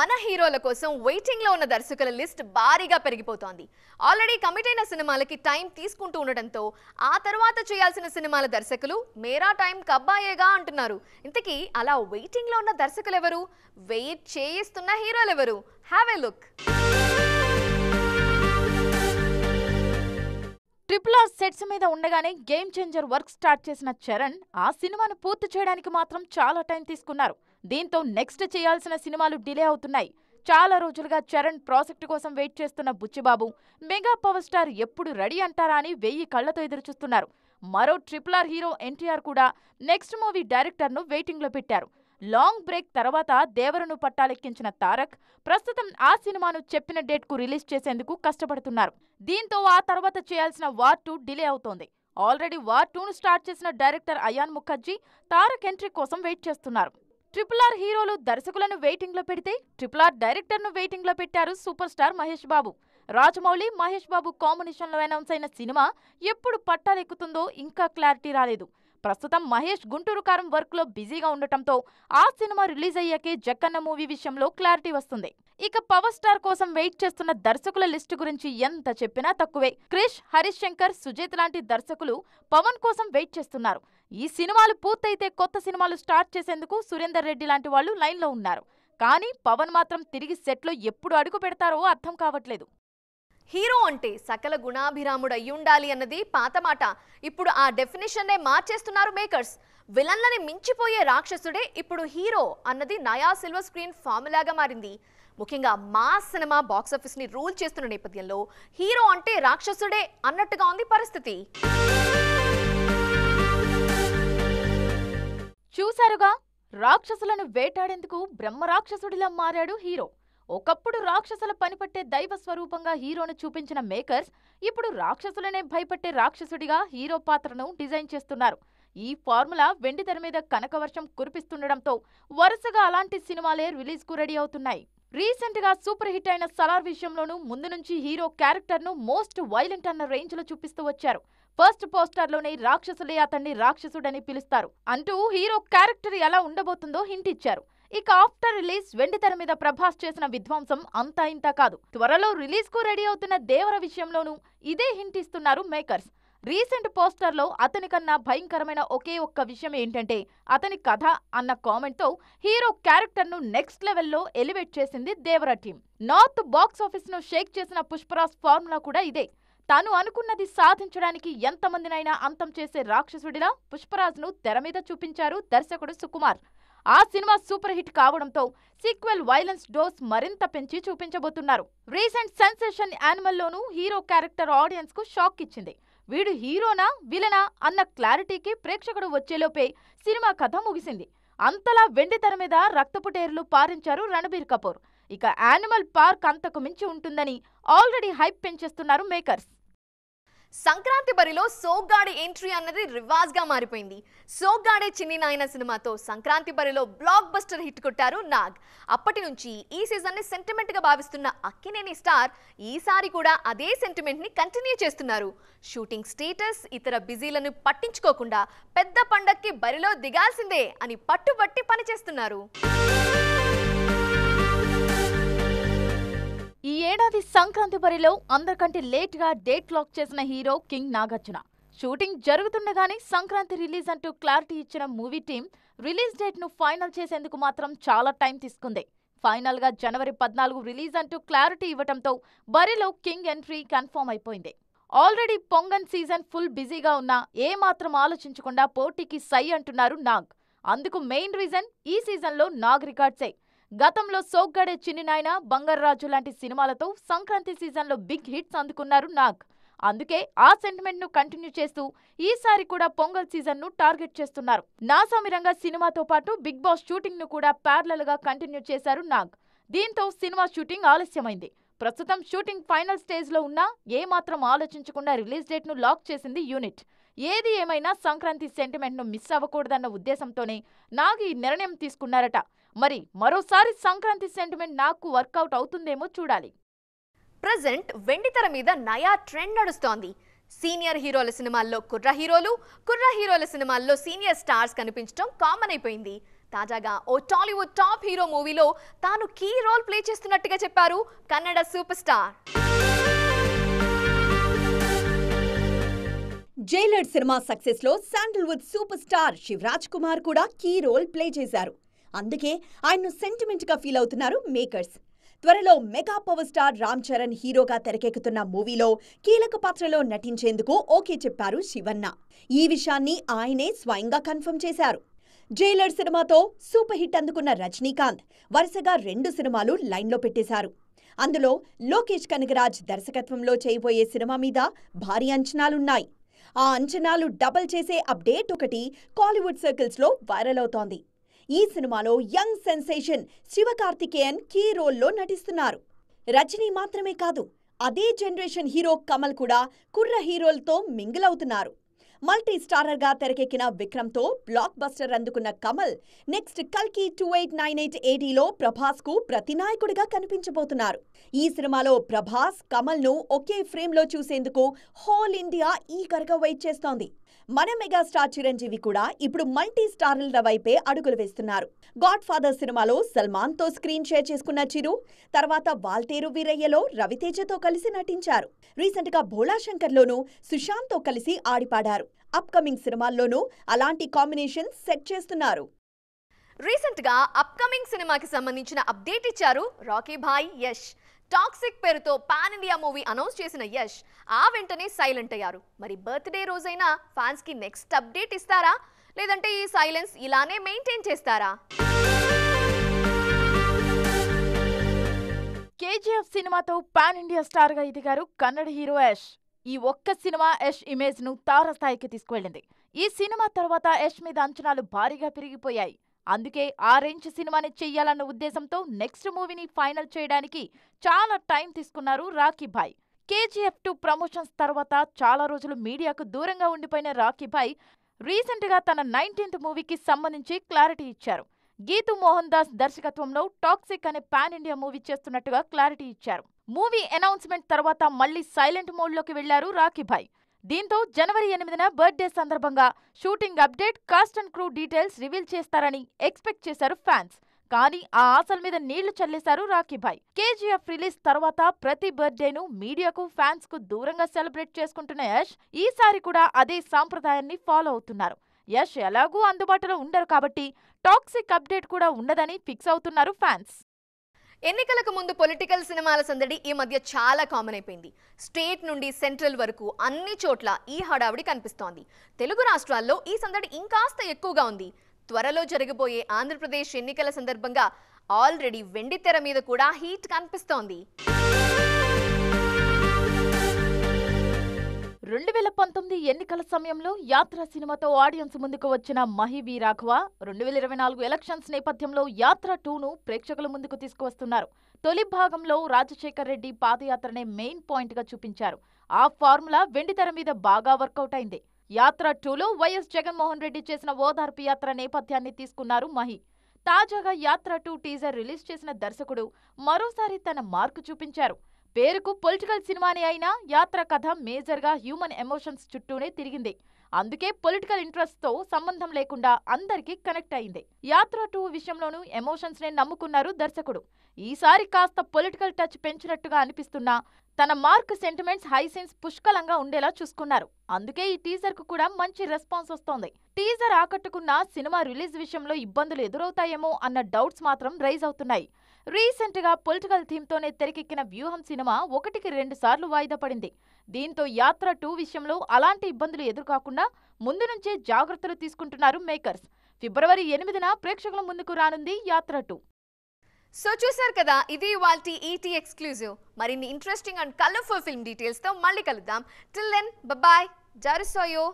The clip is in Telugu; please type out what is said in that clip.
మన హీరోల కోసం వెయిటింగ్ లో ఉన్న దర్శకుల లిస్ట్ భారీగా పెరిగిపోతోంది. ఆల్రెడీ కమిట్ అయిన సినిమాలకి టైం తీసుకుంటూ ఉండడంతో ఆ తర్వాత చేయాల్సిన సినిమాల దర్శకులు మేరా టైం కబ్బాయేగా అంటున్నారు. ఇంతకీ అలా వెయిటింగ్ లో ఉన్న దర్శకులు ఎవరు? వెయిట్ చేయిస్తున్న హీరోలు ఎవరు? Have a look. Triple R sets మీద ఉండగానే గేమ్ చేంజర్ వర్క్ స్టార్ట్ చేసిన చరణ్ ఆ సినిమాను పూర్తి చేయడానికి మాత్రం చాలా టైం తీసుకున్నారు. దీంతో నెక్స్ట్ చేయాల్సిన సినిమాలు డిలే అవుతున్నాయి. చాలా రోజులుగా చరణ్ ప్రాజెక్టు కోసం వెయిట్ చేస్తున్న బుచ్చిబాబు, మెగా పవర్ స్టార్ ఎప్పుడు రెడీ అంటారా అని 1000 కళ్లతో ఎదురుచూస్తున్నారు. మరో ట్రిపుల్ ఆర్ హీరో ఎన్టీఆర్ కూడా నెక్స్ట్ మూవీ డైరెక్టర్ను వెయిటింగ్లో పెట్టారు. లాంగ్ బ్రేక్ తర్వాత దేవరను పట్టాలెక్కించిన తారక్ ప్రస్తుతం ఆ సినిమాను చెప్పిన డేట్కు రిలీజ్ చేసేందుకు కష్టపడుతున్నారు. దీంతో ఆ తర్వాత చేయాల్సిన వార్ 2 డిలే అవుతోంది. ఆల్రెడీ వార్ 2ను స్టార్ట్ చేసిన డైరెక్టర్ అయాన్ ముఖర్జీ తారక్ ఎంట్రీ కోసం వెయిట్ చేస్తున్నారు. ట్రిపుల్ ఆర్ హీరోలు దర్శకులను వెయిటింగ్లో పెడితే ట్రిపుల్ ఆర్ డైరెక్టర్ను వెయిటింగ్లో పెట్టారు సూపర్ స్టార్ మహేష్ బాబు. రాజమౌళి, మహేష్ బాబు కాంబినేషన్లో అనౌన్స్ అయిన సినిమా ఎప్పుడు పట్టాలెక్కుతుందో ఇంకా క్లారిటీ రాలేదు. ప్రస్తుతం మహేష్ గుంటూరు కారం వర్క్లో బిజీగా ఉండటంతో ఆ సినిమా రిలీజ్ అయ్యాకే జక్కన్న మూవీ విషయంలో క్లారిటీ వస్తుంది. ఇక పవర్ స్టార్ కోసం వెయిట్ చేస్తున్న దర్శకుల లిస్టు గురించి ఎంత చెప్పినా తక్కువే. క్రిష్, హరీష్ శంకర్, సుజిత్ లాంటి దర్శకులు పవన్ కోసం వెయిట్ చేస్తున్నారు. ఈ సినిమాలు పూర్తయితే కొత్త సినిమాలు స్టార్ట్ చేసేందుకు సురేందర్ రెడ్డి లాంటి వాళ్ళు లైన్లో ఉన్నారు. కానీ పవన్ మాత్రం తిరిగి సెట్లో ఎప్పుడు అడుగు పెడతారో అర్థం కావట్లేదు. హీరో అంటే సకల గుణాభిరాముడు అయ్యుండాలి అన్నది పాత మాట. ఇప్పుడు ఆ డెఫినేషన్నే మార్చేస్తున్నారు మేకర్స్. విలన్లని మించిపోయే రాక్షసుడే ఇప్పుడు హీరో అన్నది నయా సిల్వర్ స్క్రీన్ ఫార్ములాగా మారింది. ముఖ్యంగా మాస్ సినిమా బాక్సాఫీస్ ని రూల్ చేస్తున్న నేపథ్యంలో హీరో అంటే రాక్షసుడే అన్నట్టుగా ఉంది పరిస్థితి. చూశారుగా, రాక్షసులను వేటాడేందుకు బ్రహ్మరాక్షసుడిలా మారాడు హీరో. ఒకప్పుడు రాక్షసుల పనిపట్టే దైవ స్వరూపంగా హీరోను చూపించిన మేకర్స్ ఇప్పుడు రాక్షసులనే భయపట్టే రాక్షసుడిగా హీరో పాత్రను డిజైన్ చేస్తున్నారు. ఈ ఫార్ములా వెండితెర మీద కనకవర్షం కురిపిస్తుండటంతో వరుసగా అలాంటి సినిమాలే రిలీజ్కు రెడీ అవుతున్నాయి. రీసెంట్ గా సూపర్ హిట్ అయిన సలార్ విషయంలోనూ ముందు నుంచి హీరో క్యారెక్టర్ ను మోస్ట్ వైలెంట్ అన్న రేంజ్ లో చూపిస్తూ వచ్చారు. ఫస్ట్ పోస్టర్ లోనే రాక్షసులే అతన్ని రాక్షసుడని పిలుస్తారు అంటూ హీరో క్యారెక్టర్ ఎలా ఉండబోతుందో హింట్ ఇచ్చారు. ఇక ఆఫ్టర్ రిలీజ్ వెండితెర మీద ప్రభాస్ చేసిన విధ్వంసం అంతా ఇంతా కాదు. త్వరలో రిలీజ్ కు రెడీ అవుతున్న దేవర విషయంలోనూ ఇదే హింట్ ఇస్తున్నారు మేకర్స్. రీసెంట్ పోస్టర్ లో అతని కన్నా భయంకరమైన ఒకే ఒక్క విషయం ఏంటంటే అతని కథ అన్న కామెంట్ తో హీరో క్యారెక్టర్ ను నెక్స్ట్ లెవెల్లో ఎలివేట్ చేసింది దేవర టీం. నార్త్ బాక్స్ ఆఫీస్ ను షేక్ చేసిన పుష్పరాజ్ ఫార్ములా కూడా ఇదే. తాను అనుకున్నది సాధించడానికి ఎంతమందినైనా అంతం చేసే రాక్షసుడిలా పుష్పరాజ్ ను తెర మీద చూపించారు దర్శకుడు సుకుమార్. ఆ సినిమా సూపర్ హిట్ కావడంతో సీక్వెల్ వైలెన్స్ డోస్ మరింత పెంచి చూపించబోతున్నారు. రీసెంట్ సెన్సేషన్ యానిమల్ లోనూ హీరో క్యారెక్టర్ ఆడియన్స్ కు షాక్ ఇచ్చింది. వీడు హీరోనా విలనా అన్న క్లారిటీకి ప్రేక్షకుడు వచ్చేలోపే సినిమా కథ ముగిసింది. అంతలా వెండితెర మీద రక్తపుటేరులు పారించారు రణబీర్ కపూర్. ఇక యానిమల్ పార్క్ అంతకు మించి ఉంటుందని ఆల్రెడీ హైప్ పెంచేస్తున్నారు మేకర్స్. సంక్రాంతి బరిలో సోగ్గాడి ఎంట్రీ అన్నది రివాజ్ గా మారిపోయింది. సోగ్గాడే చిన్ని నాయన సినిమాతో సంక్రాంతి బరిలో బ్లాక్ బస్టర్ హిట్ కొట్టారు నాగ్. అప్పటి నుంచి ఈ సీజన్ ని సెంటిమెంట్ గా భావిస్తున్న అక్కినేని స్టార్ ఈసారి కూడా అదే సెంటిమెంట్ ని కంటిన్యూ చేస్తున్నారు. షూటింగ్ స్టేటస్, ఇతర బిజీలను పట్టించుకోకుండా పెద్ద పండక్కి బరిలో దిగాల్సిందే అని పట్టుబట్టి పనిచేస్తున్నారు. ఈ ఏడాది సంక్రాంతి బరిలో అందరికంటే లేట్ గా డేట్ లాక్ చేసిన హీరో కింగ్ నాగార్జున. షూటింగ్ జరుగుతుండగానే సంక్రాంతి రిలీజ్ అంటూ క్లారిటీ ఇచ్చిన మూవీ టీం రిలీజ్ డేట్ ను ఫైనల్ చేసేందుకు మాత్రం చాలా టైం తీసుకుంది. ఫైనల్ గా జనవరి 14 రిలీజ్ అంటూ క్లారిటీ ఇవ్వటంతో బరిలో కింగ్ ఎంట్రీ కన్ఫర్మ్ అయిపోయింది. ఆల్రెడీ పొంగన్ సీజన్ ఫుల్ బిజీగా ఉన్నా ఏమాత్రం ఆలోచించకుండా పోటీకి సై అంటున్నారు నాగ్. అందుకు మెయిన్ రీజన్ ఈ సీజన్లో నాగ్ రికార్డ్సే. గతంలో సోగ్గాడే చిన్ని నాయన, బంగారాజు లాంటి సినిమాలతో సంక్రాంతి సీజన్లో బిగ్ హిట్స్ అందుకున్నారు నాగ్. అందుకే ఆ సెంటిమెంట్ ను కంటిన్యూ చేస్తూ ఈసారి కూడా పొంగల్ సీజన్ ను టార్గెట్ చేస్తున్నారు. నాసామిరంగా సినిమాతో పాటు బిగ్ బాస్ షూటింగ్ ను కూడా ప్యారలల్ గా కంటిన్యూ చేశారు నాగ్. దీంతో సినిమా షూటింగ్ ఆలస్యమైంది. ప్రస్తుతం షూటింగ్ ఫైనల్ స్టేజ్ లో ఉన్నా ఏమాత్రం ఆలోచించకుండా రిలీజ్ డేట్ ను లాక్ చేసింది యూనిట్. ఏది ఏమైనా సంక్రాంతి సెంటిమెంట్ ను మిస్ అవ్వకూడదన్న ఉద్దేశంతోనే నాగ్ ఈ నిర్ణయం తీసుకున్నారట. మరి మరోసారి సంక్రాంతి సెంటిమెంట్ నాకు వర్కౌట్ అవుతుందేమో చూడాలి. ప్రెజెంట్ వెండితెర మీద నయా ట్రెండ్ నడుస్తోంది. సీనియర్ హీరోల సినిమాల్లో కుర్ర హీరోలు, కుర్ర హీరోల సినిమాల్లో సీనియర్ స్టార్స్ కనిపించడం కామన్ అయిపోయింది. తాజాగా ఓ టాలీవుడ్ టాప్ హీరో మూవీలో తాను కీ రోల్ ప్లే చేస్తున్నట్టుగా చెప్పారు కన్నడ సూపర్ స్టార్. జైలర్ సినిమా సక్సెస్ లో Sandalwood super star Shivaraj Kumar కూడా కీ రోల్ ప్లే చేశారు. అందుకే ఆయన్ను సెంటిమెంట్ గా ఫీల్ అవుతున్నారు మేకర్స్. త్వరలో mega power star Ram Charan హీరోగా తెరకెక్కుతున్న మూవీలో కీలక పాత్రలో నటించేందుకు ఓకే చెప్పారు శివన్న. ఈ విషయాన్ని ఆయనే స్వయంగా కన్ఫర్మ్ చేశారు. జైలర్ సినిమాతో సూపర్ హిట్ అందుకున్న రజనీకాంత్ వరుసగా 2 సినిమాలు లైన్లో పెట్టేశారు. అందులో లోకేష్ కనగరాజ్ దర్శకత్వంలో చేయబోయే సినిమా మీద భారీ అంచనాలున్నాయి. ఆ అంచనాలు డబల్ చేసే అప్డేట్ ఒకటి కాలీవుడ్ సర్కిల్స్ లో వైరల్ అవుతోంది. ఈ సినిమాలో యంగ్ సెన్సేషన్ శివకార్తికేయన్ కీ రోల్లో నటిస్తున్నారు. రజనీ మాత్రమే కాదు, అదే జనరేషన్ హీరో కమల్ కూడా కుర్ర హీరోలతో మింగిల్ అవుతున్నారు. మల్టీ స్టారర్ గా తెరకెక్కిన విక్రమ్తో బ్లాక్ బస్టర్ అందుకున్న కమల్ నెక్స్ట్ కల్కి 2898 ADలో ప్రభాస్ కు ప్రతినాయకుడిగా కనిపించబోతున్నారు. ఈ సినిమాలో ప్రభాస్, కమల్ ను ఒకే ఫ్రేమ్ లో చూసేందుకు హోల్ ఇండియా ఈగర్గా వెయిట్ చేస్తోంది. మన మెగాస్టార్ చిరంజీవి కూడా ఇప్పుడు మల్టీ స్టారర్ల వైపే అడుగులు వేస్తున్నారు. గాడ్ ఫాదర్ సినిమాలో సల్మాన్ తో స్క్రీన్ షేర్ చేసుకున్న చిరు తర్వాత వాల్తేరు వీరయ్యలో రవితేజతో కలిసి నటించారు. రీసెంట్ గా భోళా శంకర్ లోనూ సుశాంత్ తో కలిసి ఆడిపాడారు. అప్కమింగ్ సినిమాల్లోనూ అలాంటి కాంబినేషన్ సెట్ చేస్తున్నారు. రీసెంట్ గా అప్కమింగ్ సినిమాకి సంబంధించిన అప్డేట్ ఇచ్చారు రాకీ భాయ్ యష్. టాక్సిక్ పేరుతో పాన్ ఇండియా మూవీ అనౌన్స్ చేసిన యష్ ఆ వెంటనే సైలెంట్ అయ్యారు. మరి బర్త్డే రోజైనా ఫ్యాన్స్ కి నెక్స్ట్ అప్డేట్ ఇస్తారా, లేదంటే ఈ సైలెన్స్ ఇలానే మెయింటైన్ చేస్తారా? కేజీఎఫ్ సినిమాతో పాన్ ఇండియా స్టార్ గా ఎదిగారు కన్నడ హీరో యష్. ఈ ఒక్క సినిమా యష్ ఇమేజ్ ను తారస్థాయికి తీసుకువెళ్ళింది. ఈ సినిమా తర్వాత యష్ మీద అంచనాలు భారీగా పెరిగిపోయాయి. అందుకే ఆ రేంజ్ సినిమాని చెయ్యాలన్న ఉద్దేశంతో నెక్స్ట్ మూవీని ఫైనల్ చేయడానికి చాలా టైం తీసుకున్నారు రాకీ భాయ్. కేజీఎఫ్ 2 ప్రమోషన్స్ తర్వాత చాలా రోజులు మీడియాకు దూరంగా ఉండిపోయిన రాకీ భాయ్ రీసెంట్ గా తన 19th మూవీకి సంబంధించి క్లారిటీ ఇచ్చారు. గీతూ మోహన్ దాస్ దర్శకత్వంలో టాక్సిక్ అనే పాన్ ఇండియా మూవీ చేస్తున్నట్టుగా క్లారిటీ ఇచ్చారు. మూవీ అనౌన్స్మెంట్ తర్వాత మళ్లీ సైలెంట్ మోడ్లోకి వెళ్లారు రాకీ భాయ్. దీంతో జనవరి 8న బర్త్డే సందర్భంగా shooting update, cost and crew details reveal చేస్తారని ఎక్స్పెక్ట్ చేశారు ఫ్యాన్స్. కానీ ఆ ఆశల మీద నీళ్లు చల్లేశారు రాకీ భాయ్. కేజీఎఫ్ రిలీజ్ తర్వాత ప్రతి బర్త్డేను మీడియాకు, ఫ్యాన్స్ కు దూరంగా సెలబ్రేట్ చేసుకుంటున్న యష్ ఈసారి కూడా అదే సాంప్రదాయాన్ని ఫాలో అవుతున్నారు. యష్ ఎలాగూ అందుబాటులో ఉండరు కాబట్టి టాక్సిక్ అప్డేట్ కూడా ఉండదని ఫిక్స్ అవుతున్నారు ఫ్యాన్స్. ఎన్నికలకు ముందు పొలిటికల్ సినిమాల సందడి ఈ మధ్య చాలా కామన్ అయిపోయింది. స్టేట్ నుండి సెంట్రల్ వరకు అన్ని చోట్ల ఈ హడావిడి కనిపిస్తోంది. తెలుగు రాష్ట్రాల్లో ఈ సందడి ఇంకాస్త ఎక్కువగా ఉంది. త్వరలో జరగబోయే ఆంధ్రప్రదేశ్ ఎన్నికల సందర్భంగా ఆల్రెడీ వెండితెర మీద కూడా హీట్ కనిపిస్తోంది. 2019 ఎన్నికల సమయంలో యాత్ర సినిమాతో ఆడియన్స్ ముందుకు వచ్చిన మహి వి రాఘవ 2024 ఎలక్షన్స్ నేపథ్యంలో యాత్ర 2ను ప్రేక్షకుల ముందుకు తీసుకువస్తున్నారు. తొలి భాగంలో రాజశేఖర్ రెడ్డి పాదయాత్రనే మెయిన్ పాయింట్ గా చూపించారు. ఆ ఫార్ములా వెండితెర మీద బాగా వర్కౌట్ అయింది. యాత్ర 2లో వైఎస్ జగన్మోహన్ రెడ్డి చేసిన ఓదార్పు యాత్ర నేపథ్యాన్ని తీసుకున్నారు మహి. తాజాగా యాత్ర 2 టీజర్ రిలీజ్ చేసిన దర్శకుడు మరోసారి తన మార్కు చూపించారు. పేరుకు పొలిటికల్ సినిమానే అయినా యాత్ర కథ మేజర్గా హ్యూమన్ ఎమోషన్స్ చుట్టూనే తిరిగింది. అందుకే పొలిటికల్ ఇంట్రెస్ట్ తో సంబంధం లేకుండా అందరికీ కనెక్ట్ అయింది. యాత్ర 2 విషయంలోనూ ఎమోషన్స్ నే నమ్ముకున్నారు దర్శకుడు. ఈసారి కాస్త పొలిటికల్ టచ్ పెంచినట్టుగా అనిపిస్తున్నా తన మార్క్ సెంటిమెంట్స్, హైసెన్స్ పుష్కలంగా ఉండేలా చూసుకున్నారు. అందుకే ఈ టీజర్ కు కూడా మంచి రెస్పాన్స్ వస్తోంది. టీజర్ ఆకట్టుకున్న సినిమా రిలీజ్ విషయంలో ఇబ్బందులు ఎదురవుతాయేమో అన్న డౌట్స్ మాత్రం రైజ్ అవుతున్నాయి. రీసెంట్ గా పొలిటికల్ థీమ్ తోనే తెరకెక్కిన వ్యూహం సినిమా 1కి 2 సార్లు వాయిదా పడింది. దీంతో యాత్ర 2 విషయంలో అలాంటి ఇబ్బందులు ఎదుర్కోకుండా ముందు నుంచే జాగ్రత్తలు తీసుకుంటున్నారు మేకర్స్. ఫిబ్రవరి 8న ప్రేక్షకుల ముందుకు రానుంది యాత్ర 2. సో చూశారు కదా, ఇది ఇవాల్టి ఈటీ ఎక్స్క్లూజివ్. మరిన్ని interesting and colourful film details తో మళ్ళీ కలుద్దాం. Till then bye, జారిసోయో.